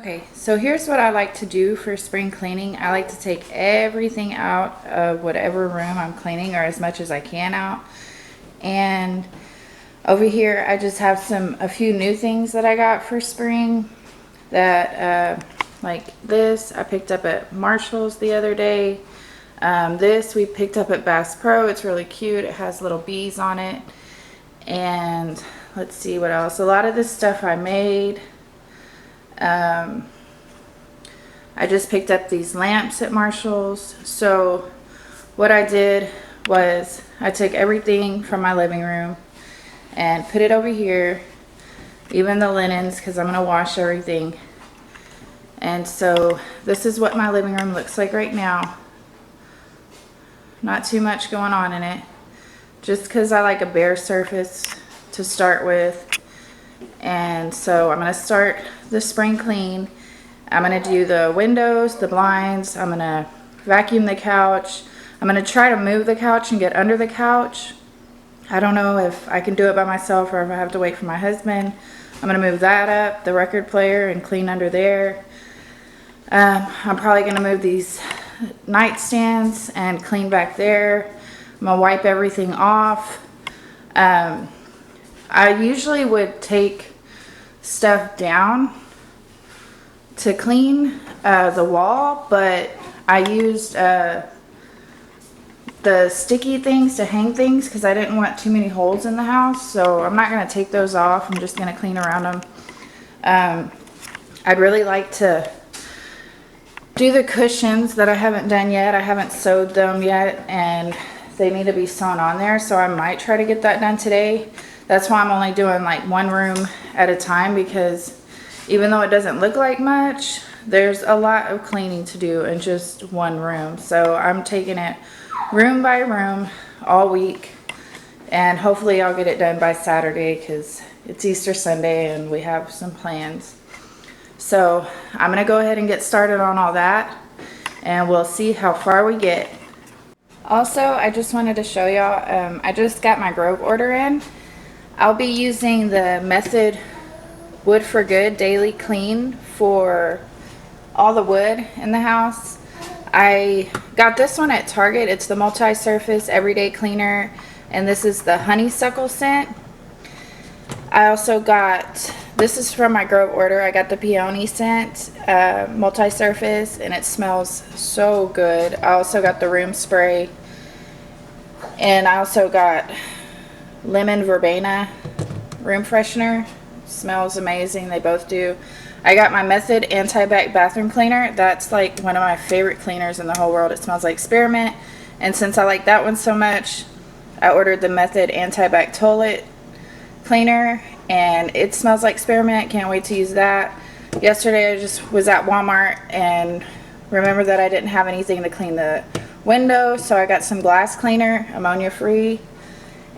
Okay, so here's what I like to do for spring cleaning. I like to take everything out of whatever room I'm cleaning, or as much as I can out. And over here I just have a few new things that I got for spring that like this I picked up at Marshall's the other day. This we picked up at Bass Pro. It's really cute. It has little bees on it. And let's see what else. A lot of this stuff I made. I just picked up these lamps at Marshall's. So what I did was I took everything from my living room and put it over here, even the linens, because I'm going to wash everything. And so this is what my living room looks like right now. Not too much going on in it, just because I like a bare surface to start with. And so I'm going to start the spring clean. I'm going to do the windows, the blinds. I'm going to vacuum the couch. I'm going to try to move the couch and get under the couch. I don't know if I can do it by myself or if I have to wait for my husband. I'm going to move that up, the record player, and clean under there. I'm probably going to move these nightstands and clean back there. I'm going to wipe everything off. I usually would take stuff down to clean the wall, but I used the sticky things to hang things because I didn't want too many holes in the house, so I'm not going to take those off. I'm just going to clean around them. I'd really like to do the cushions that I haven't done yet. I haven't sewed them yet, and they need to be sewn on there, so I might try to get that done today. That's why I'm only doing like one room at a time, because even though it doesn't look like much, there's a lot of cleaning to do in just one room. So I'm taking it room by room all week, and hopefully I'll get it done by Saturday because it's Easter Sunday and we have some plans. So I'm gonna go ahead and get started on all that, and we'll see how far we get. Also, I just wanted to show y'all, I just got my Grove order in. I'll be using the Method Wood for Good Daily Clean for all the wood in the house. I got this one at Target. It's the multi-surface everyday cleaner, and this is the honeysuckle scent. I also got, this is from my Grove order, I got the peony scent multi-surface, and it smells so good. I also got the room spray, and I also got lemon verbena room freshener. Smells amazing. They both do. I got my Method anti-bac bathroom cleaner. That's like one of my favorite cleaners in the whole world. It smells like spearmint, and since I like that one so much, I ordered the Method anti-bac toilet cleaner, and it smells like spearmint. Can't wait to use that. Yesterday I just was at Walmart and remembered that I didn't have anything to clean the window, so I got some glass cleaner, ammonia free.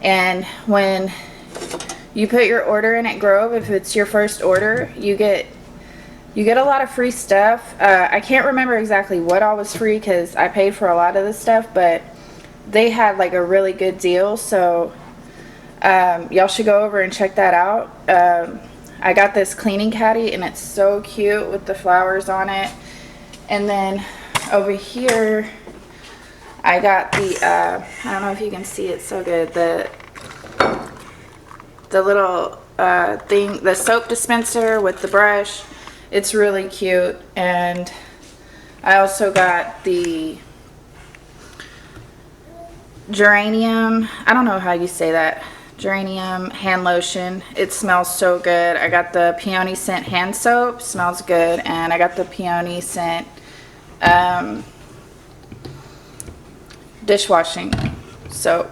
And when you put your order in at Grove, if it's your first order, you get a lot of free stuff. I can't remember exactly what all was free because I paid for a lot of the stuff, but they had like a really good deal, so y'all should go over and check that out. I got this cleaning caddy, and it's so cute with the flowers on it. And then over here I got the I don't know if you can see it so good, the little thing, the soap dispenser with the brush. It's really cute. And I also got the geranium, I don't know how you say that, geranium hand lotion. It smells so good. I got the peony scent hand soap, smells good. And I got the peony scent dishwashing soap.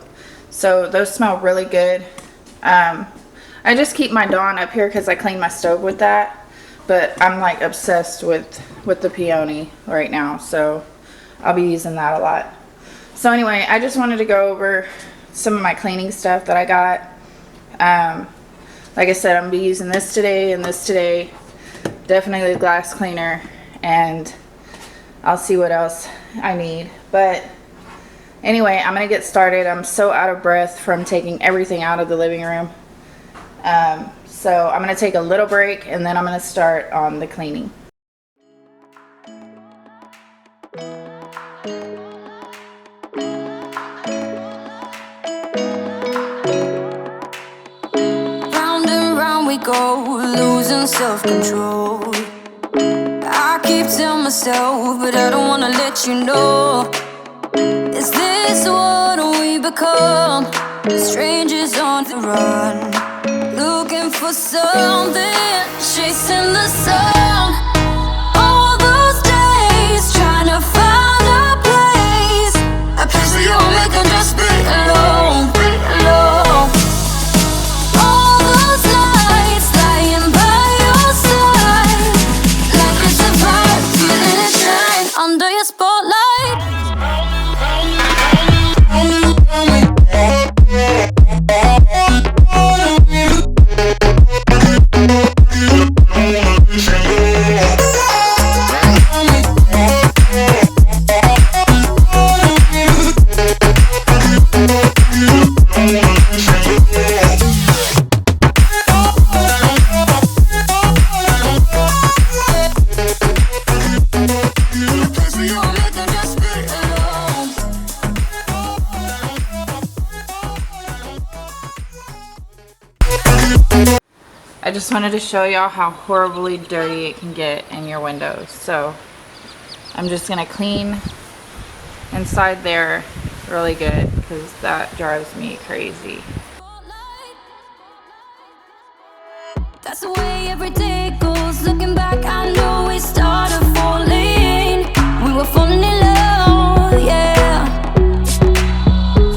So those smell really good. I just keep my Dawn up here because I clean my stove with that, but I'm like obsessed with the peony right now, so I'll be using that a lot. So anyway, I just wanted to go over some of my cleaning stuff that I got. Like I said, I'm gonna be using this today and this today, definitely the glass cleaner, and I'll see what else I need. But anyway, I'm gonna get started. I'm so out of breath from taking everything out of the living room. So I'm gonna take a little break, and then I'm gonna start on the cleaning. go, losing self-control. I keep telling myself, but I don't wanna let you know. Is this what we become? Strangers on the run, looking for something, chasing the sun. All those days, trying to find a place where you'll make them just be alone, alone. All those nights, lying by your side, like it's a vibe, feeling it shine under your spotlight. I just wanted to show y'all how horribly dirty it can get in your windows. So I'm just gonna clean inside there really good because that drives me crazy. That's the way every day goes. Looking back, I know we started falling. We were falling in love, yeah.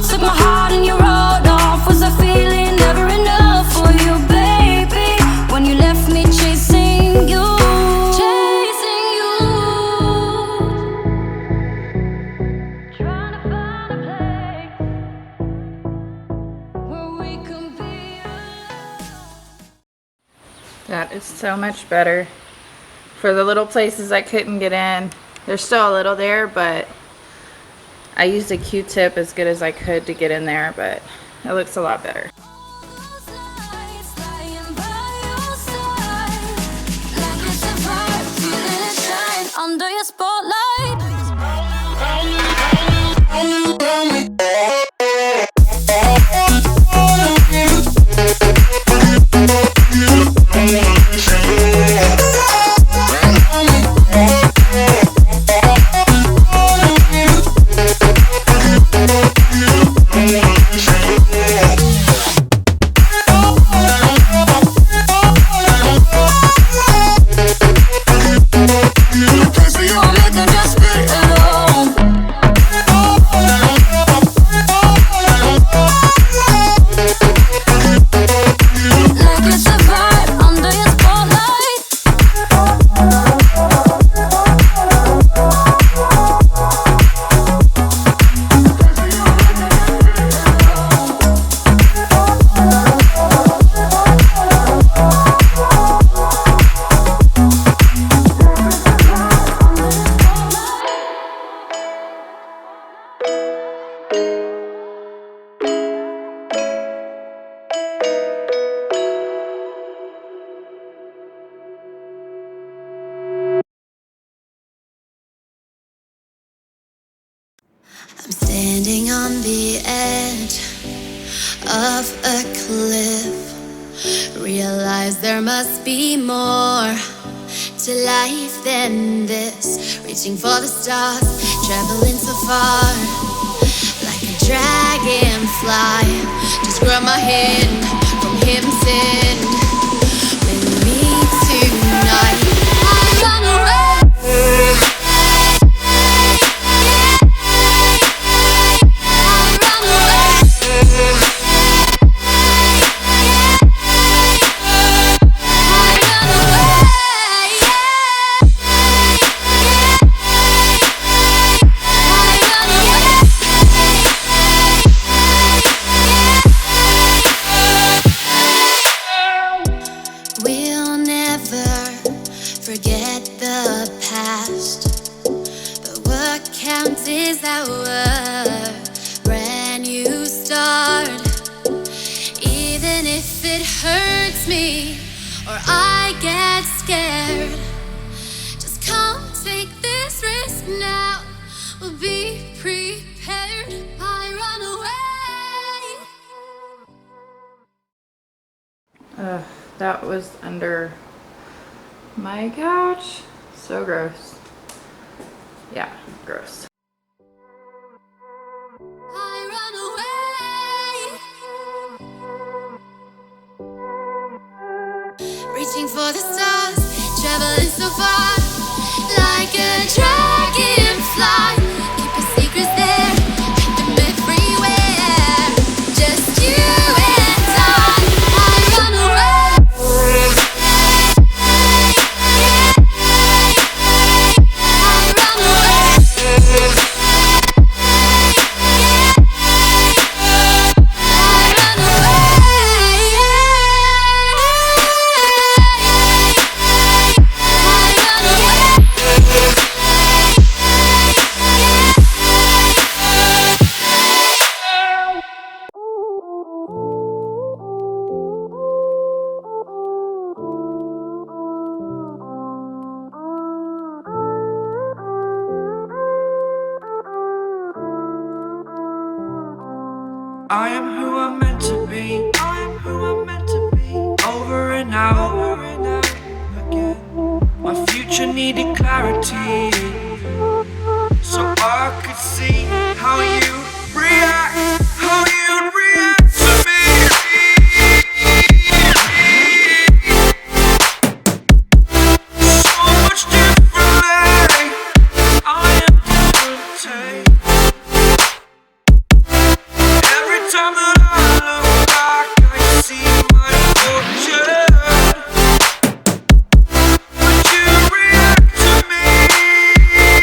Took my heart and you wrote off. Was I feeling never enough for you, baby? When you left me chasing you, chasing you. Trying to find a place where we can be alone. That is so much better. For the little places I couldn't get in, there's still a little there, but I used a Q-tip as good as I could to get in there, but it looks a lot better. Under your spotlight. I'm standing on the edge of a cliff. Realize there must be more to life than this. Reaching for the stars, traveling so far, like a dragonfly. Just grab my hand from heaven's end. With me tonight, I run away. Or I get scared. Just come take this risk now. We'll be prepared. I run away. that was under my couch. So gross. Yeah, gross. Reaching for the stars, traveling so far, like a dragonfly. Keep your secrets there, keep them everywhere. Just you and I run away. I run away. I am who I'm meant to be. I am who I'm meant to be. Over and out again. My future needed clarity, so I could see how you react, how you'd react to me. So much differently. I am different. Every time that I look back, I see my fortune. Would you react to me?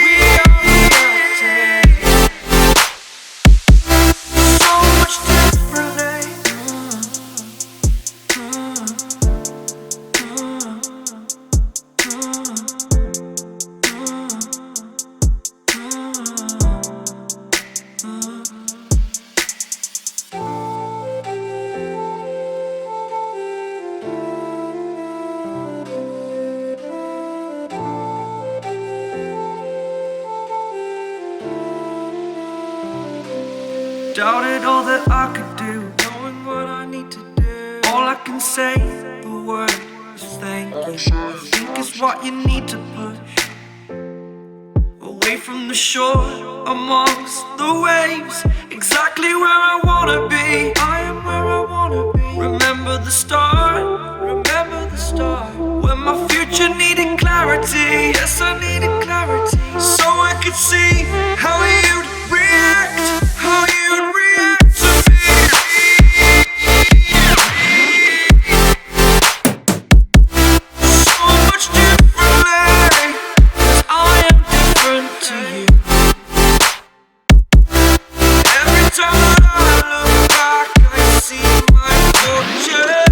We are reacting so much differently. Doubted all that I could do, knowing what I need to do. All I can say, the word is thank you. I think is what you need to push away from the shore, amongst the waves. Exactly where I wanna be. I am where I wanna be. Remember the start, when my future needed clarity. Yes, I needed clarity, so I could see how you'd react, how you'd react to me. So much differently, 'cause I am different to you. Every time that I look back, I see my fortune.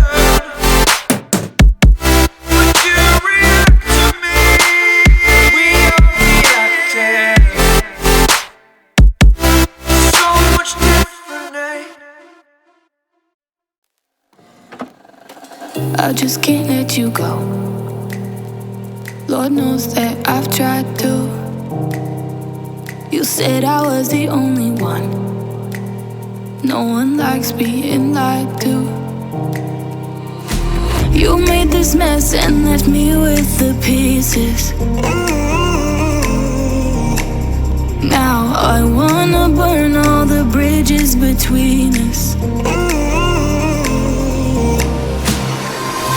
Would you react to me? We are reacting so much differently. I just can't let you go. Lord knows that I've tried to. You said I was the only one. No one likes being lied to. You made this mess and left me with the pieces. Now I wanna burn all the bridges between us.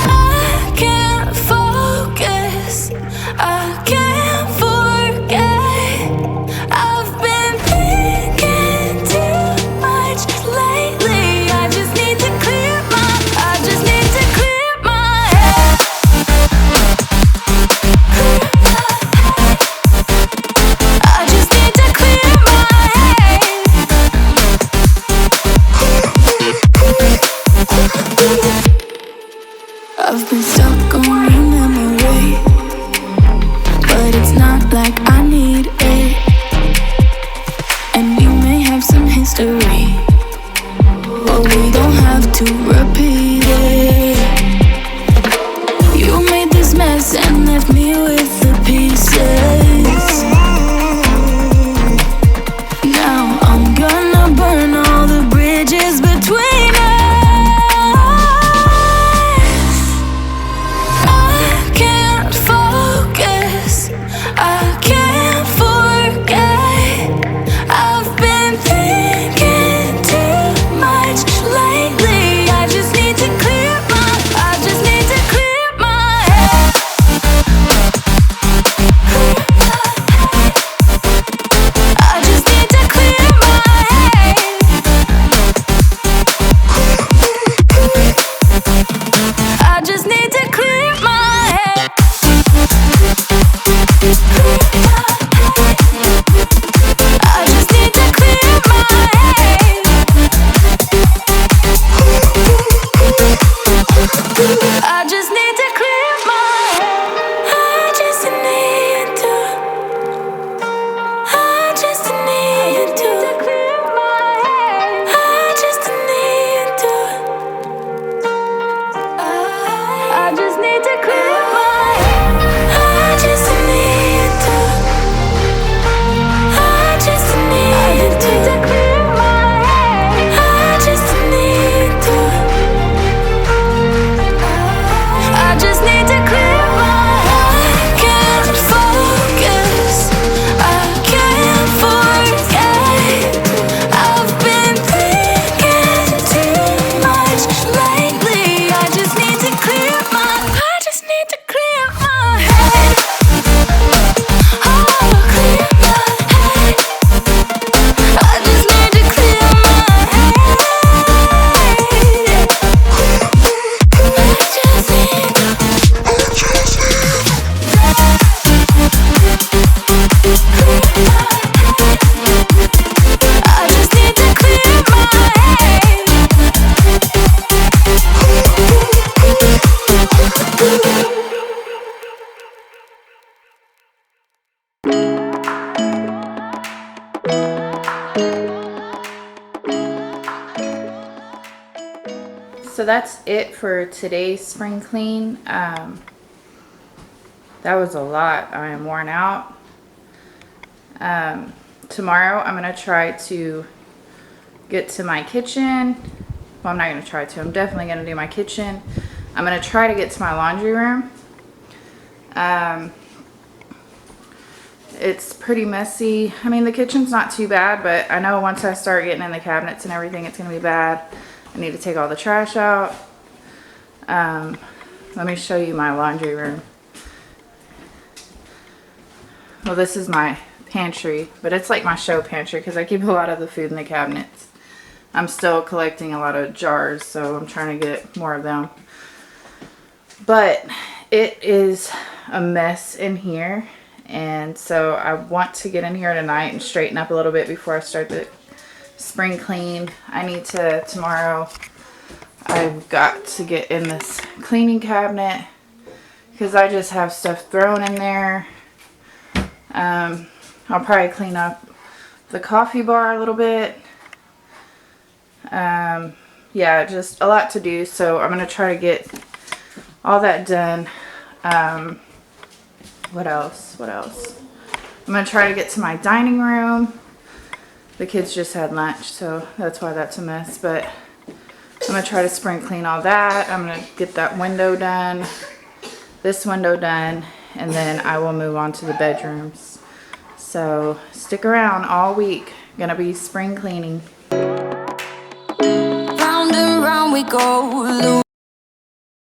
I can't focus, I can't forget. I've been thinking too much lately. I just need to clear my head. I just need to clear my head. I've been stuck on your memory, but it's not like I need it. And we may have some history, but we don't have to repeat it. You made this mess and left me with the pieces. Now I'm gonna burn all the bridges between us. that's it for today's spring clean. That was a lot. I am worn out. Tomorrow I'm going to try to get to my kitchen. Well, I'm not going to try to. I'm definitely going to do my kitchen. I'm going to try to get to my laundry room. It's pretty messy. I mean, the kitchen's not too bad, but I know once I start getting in the cabinets and everything, it's going to be bad. I need to take all the trash out. Let me show you my laundry room. Well, this is my pantry, but it's like my show pantry because I keep a lot of the food in the cabinets. I'm still collecting a lot of jars, so I'm trying to get more of them. But it is a mess in here, and so I want to get in here tonight and straighten up a little bit before I start the spring clean. I need to, tomorrow, I've got to get in this cleaning cabinet because I just have stuff thrown in there. I'll probably clean up the coffee bar a little bit. Yeah, just a lot to do, so I'm going to try to get all that done. What else? I'm going to try to get to my dining room. The kids just had lunch, so that's why that's a mess, but I'm going to try to spring clean all that. I'm going to get that window done, this window done, and then I will move on to the bedrooms. So stick around all week. Gonna be spring cleaning. Round and round we go,